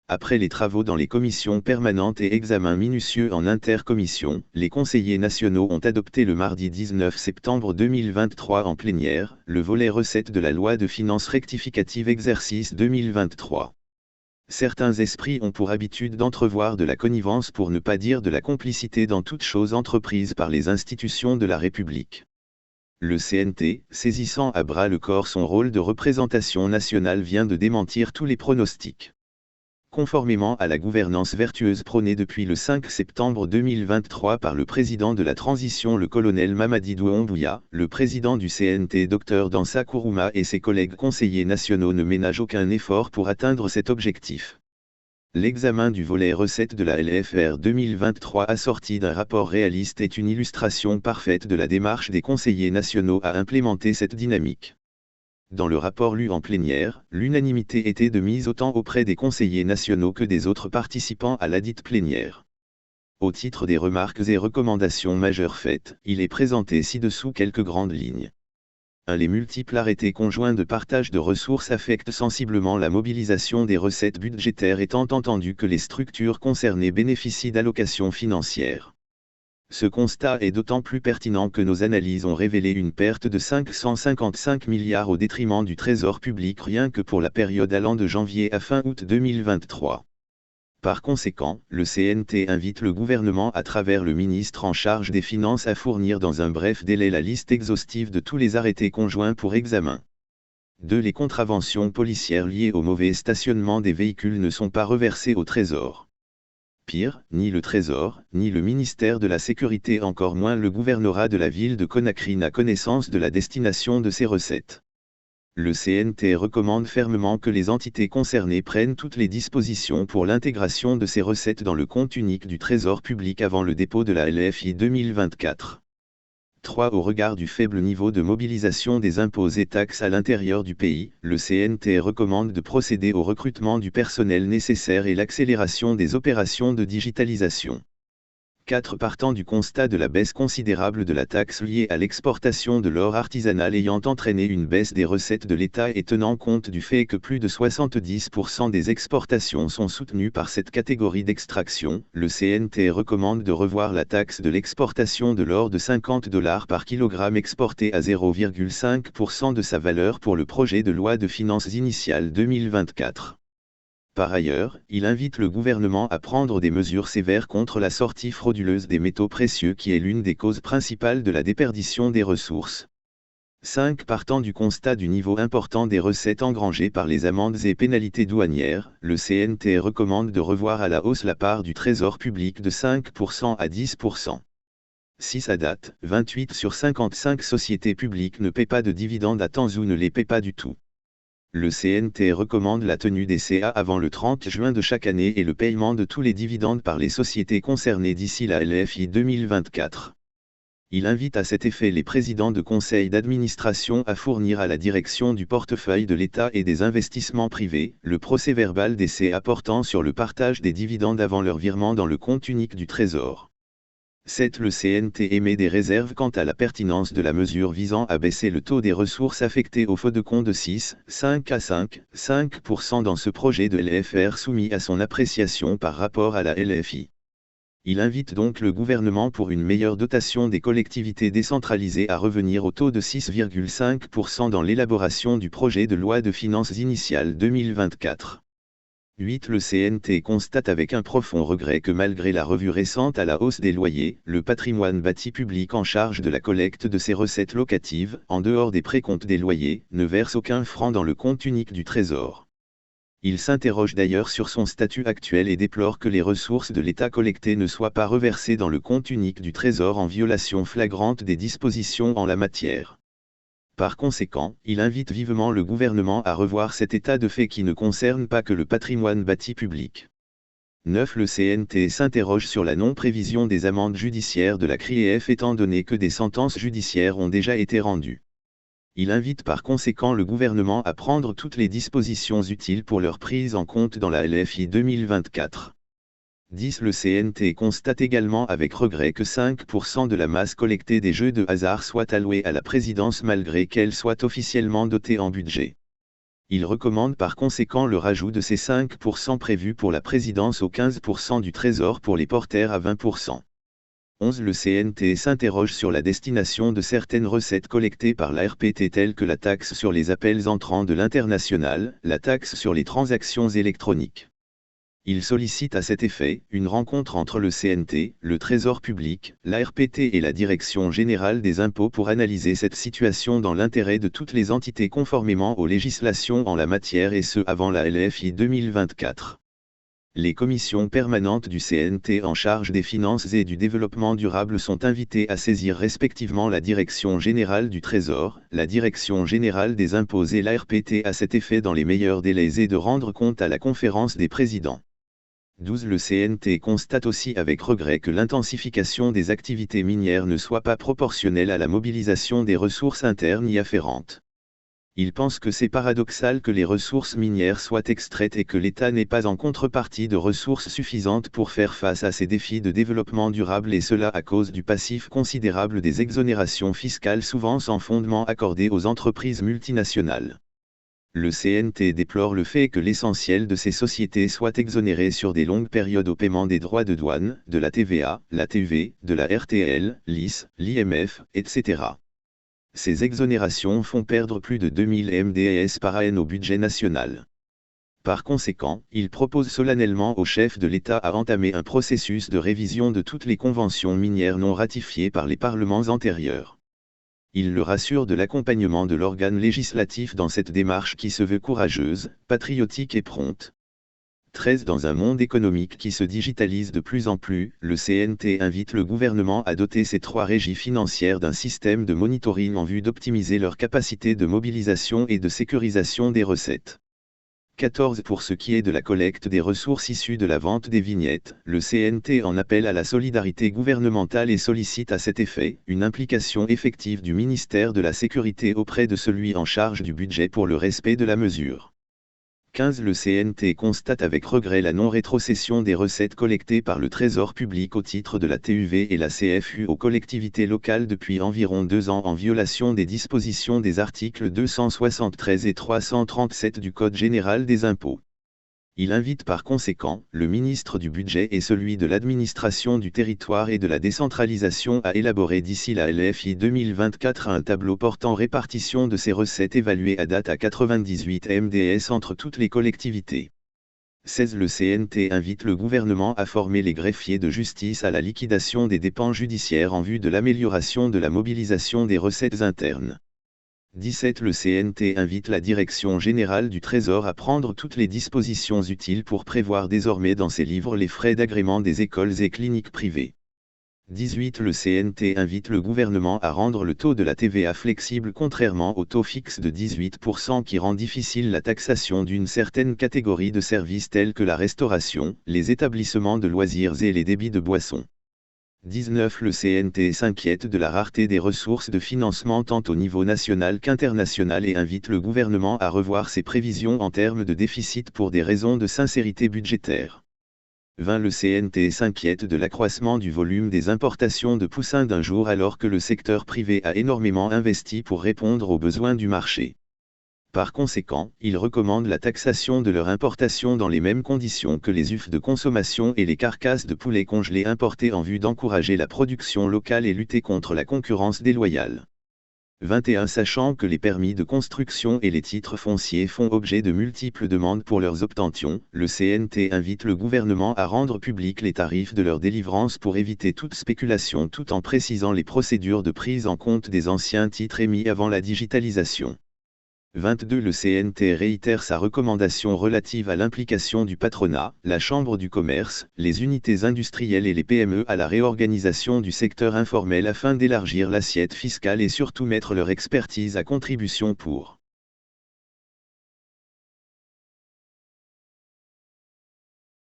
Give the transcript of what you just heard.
Après les travaux dans les commissions permanentes et examens minutieux en intercommission, les conseillers nationaux ont adopté le mardi 19 septembre 2023 en plénière, le volet recettes de la loi de finances rectificative exercice 2023. Certains esprits ont pour habitude d'entrevoir de la connivence pour ne pas dire de la complicité dans toute chose entreprise par les institutions de la République. Le CNT, saisissant à bras le corps son rôle de représentation nationale, vient de démentir tous les pronostics. Conformément à la gouvernance vertueuse prônée depuis le 5 septembre 2023 par le président de la transition le colonel Mamadi Doumbouya, le président du CNT Dr Dansa Kourouma et ses collègues conseillers nationaux ne ménagent aucun effort pour atteindre cet objectif. L'examen du volet recettes de la LFR 2023 assorti d'un rapport réaliste est une illustration parfaite de la démarche des conseillers nationaux à implémenter cette dynamique. Dans le rapport lu en plénière, l'unanimité était de mise autant auprès des conseillers nationaux que des autres participants à ladite plénière. Au titre des remarques et recommandations majeures faites, il est présenté ci-dessous quelques grandes lignes. 1. Les multiples arrêtés conjoints de partage de ressources affectent sensiblement la mobilisation des recettes budgétaires, étant entendu que les structures concernées bénéficient d'allocations financières. Ce constat est d'autant plus pertinent que nos analyses ont révélé une perte de 555 milliards au détriment du trésor public rien que pour la période allant de janvier à fin août 2023. Par conséquent, le CNT invite le gouvernement à travers le ministre en charge des Finances à fournir dans un bref délai la liste exhaustive de tous les arrêtés conjoints pour examen. 2. Les contraventions policières liées au mauvais stationnement des véhicules ne sont pas reversées au Trésor. Pire, ni le Trésor, ni le ministère de la Sécurité, encore moins le gouvernorat de la ville de Conakry n'a connaissance de la destination de ces recettes. Le CNT recommande fermement que les entités concernées prennent toutes les dispositions pour l'intégration de ces recettes dans le compte unique du Trésor public avant le dépôt de la LFI 2024. 3. Au regard du faible niveau de mobilisation des impôts et taxes à l'intérieur du pays, le CNT recommande de procéder au recrutement du personnel nécessaire et l'accélération des opérations de digitalisation. 4. Partant du constat de la baisse considérable de la taxe liée à l'exportation de l'or artisanal ayant entraîné une baisse des recettes de l'État et tenant compte du fait que plus de 70% des exportations sont soutenues par cette catégorie d'extraction, le CNT recommande de revoir la taxe de l'exportation de l'or de $50 par kilogramme exporté à 0,5% de sa valeur pour le projet de loi de finances initiale 2024. Par ailleurs, il invite le gouvernement à prendre des mesures sévères contre la sortie frauduleuse des métaux précieux qui est l'une des causes principales de la déperdition des ressources. 5. Partant du constat du niveau important des recettes engrangées par les amendes et pénalités douanières, le CNT recommande de revoir à la hausse la part du trésor public de 5% à 10%. 6. À date, 28 sur 55 sociétés publiques ne paient pas de dividendes à temps ou ne les paient pas du tout. Le CNT recommande la tenue des CA avant le 30 juin de chaque année et le paiement de tous les dividendes par les sociétés concernées d'ici la LFI 2024. Il invite à cet effet les présidents de conseils d'administration à fournir à la direction du portefeuille de l'État et des investissements privés, le procès-verbal des CA portant sur le partage des dividendes avant leur virement dans le compte unique du Trésor. 7. Le CNT émet des réserves quant à la pertinence de la mesure visant à baisser le taux des ressources affectées au faux de compte de 6,5 à 5% dans ce projet de LFR soumis à son appréciation par rapport à la LFI. Il invite donc le gouvernement pour une meilleure dotation des collectivités décentralisées à revenir au taux de 6,5% dans l'élaboration du projet de loi de finances initiale 2024. 8. Le CNT constate avec un profond regret que malgré la revue récente à la hausse des loyers, le patrimoine bâti public en charge de la collecte de ses recettes locatives, en dehors des précomptes des loyers, ne verse aucun franc dans le compte unique du Trésor. Il s'interroge d'ailleurs sur son statut actuel et déplore que les ressources de l'État collectées ne soient pas reversées dans le compte unique du Trésor en violation flagrante des dispositions en la matière. Par conséquent, il invite vivement le gouvernement à revoir cet état de fait qui ne concerne pas que le patrimoine bâti public. 9. Le CNT s'interroge sur la non-prévision des amendes judiciaires de la CRIEF étant donné que des sentences judiciaires ont déjà été rendues. Il invite par conséquent le gouvernement à prendre toutes les dispositions utiles pour leur prise en compte dans la LFI 2024. 10. Le CNT constate également avec regret que 5% de la masse collectée des jeux de hasard soit allouée à la présidence malgré qu'elle soit officiellement dotée en budget. Il recommande par conséquent le rajout de ces 5% prévus pour la présidence aux 15% du Trésor pour les porteurs à 20%. 11. Le CNT s'interroge sur la destination de certaines recettes collectées par l'ARPT telles que la taxe sur les appels entrants de l'international, la taxe sur les transactions électroniques. Il sollicite à cet effet une rencontre entre le CNT, le Trésor public, l'ARPT et la Direction générale des impôts pour analyser cette situation dans l'intérêt de toutes les entités conformément aux législations en la matière et ce avant la LFI 2024. Les commissions permanentes du CNT en charge des finances et du développement durable sont invitées à saisir respectivement la Direction générale du Trésor, la Direction générale des impôts et l'ARPT à cet effet dans les meilleurs délais et de rendre compte à la conférence des présidents. 12. Le CNT constate aussi avec regret que l'intensification des activités minières ne soit pas proportionnelle à la mobilisation des ressources internes y afférentes. Il pense que c'est paradoxal que les ressources minières soient extraites et que l'État n'ait pas en contrepartie de ressources suffisantes pour faire face à ces défis de développement durable et cela à cause du passif considérable des exonérations fiscales souvent sans fondement accordées aux entreprises multinationales. Le CNT déplore le fait que l'essentiel de ces sociétés soit exonéré sur des longues périodes au paiement des droits de douane, de la TVA, la TUV, de la RTL, l'IS, l'IMF, etc. Ces exonérations font perdre plus de 2000 MDS par an au budget national. Par conséquent, il propose solennellement au chef de l'État à entamer un processus de révision de toutes les conventions minières non ratifiées par les parlements antérieurs. Il le rassure de l'accompagnement de l'organe législatif dans cette démarche qui se veut courageuse, patriotique et prompte. 13. Dans un monde économique qui se digitalise de plus en plus, le CNT invite le gouvernement à doter ces trois régies financières d'un système de monitoring en vue d'optimiser leur capacité de mobilisation et de sécurisation des recettes. 14. Pour ce qui est de la collecte des ressources issues de la vente des vignettes, le CNT en appelle à la solidarité gouvernementale et sollicite à cet effet une implication effective du ministère de la Sécurité auprès de celui en charge du budget pour le respect de la mesure. 15. Le CNT constate avec regret la non-rétrocession des recettes collectées par le Trésor public au titre de la TUV et la CFU aux collectivités locales depuis environ 2 ans en violation des dispositions des articles 273 et 337 du Code général des impôts. Il invite par conséquent le ministre du Budget et celui de l'administration du territoire et de la décentralisation à élaborer d'ici la LFI 2024 un tableau portant répartition de ces recettes évaluées à date à 98 MDS entre toutes les collectivités. 16. Le CNT invite le gouvernement à former les greffiers de justice à la liquidation des dépenses judiciaires en vue de l'amélioration de la mobilisation des recettes internes. 17. Le CNT invite la Direction générale du Trésor à prendre toutes les dispositions utiles pour prévoir désormais dans ses livres les frais d'agrément des écoles et cliniques privées. 18. Le CNT invite le gouvernement à rendre le taux de la TVA flexible contrairement au taux fixe de 18% qui rend difficile la taxation d'une certaine catégorie de services tels que la restauration, les établissements de loisirs et les débits de boissons. 19. Le CNT s'inquiète de la rareté des ressources de financement tant au niveau national qu'international et invite le gouvernement à revoir ses prévisions en termes de déficit pour des raisons de sincérité budgétaire. 20. Le CNT s'inquiète de l'accroissement du volume des importations de poussins d'un jour alors que le secteur privé a énormément investi pour répondre aux besoins du marché. Par conséquent, il recommande la taxation de leur importation dans les mêmes conditions que les œufs de consommation et les carcasses de poulet congelés importés en vue d'encourager la production locale et lutter contre la concurrence déloyale. 21. Sachant que les permis de construction et les titres fonciers font objet de multiples demandes pour leurs obtentions, le CNT invite le gouvernement à rendre publics les tarifs de leur délivrance pour éviter toute spéculation tout en précisant les procédures de prise en compte des anciens titres émis avant la digitalisation. 22. Le CNT réitère sa recommandation relative à l'implication du patronat, la Chambre du commerce, les unités industrielles et les PME à la réorganisation du secteur informel afin d'élargir l'assiette fiscale et surtout mettre leur expertise à contribution pour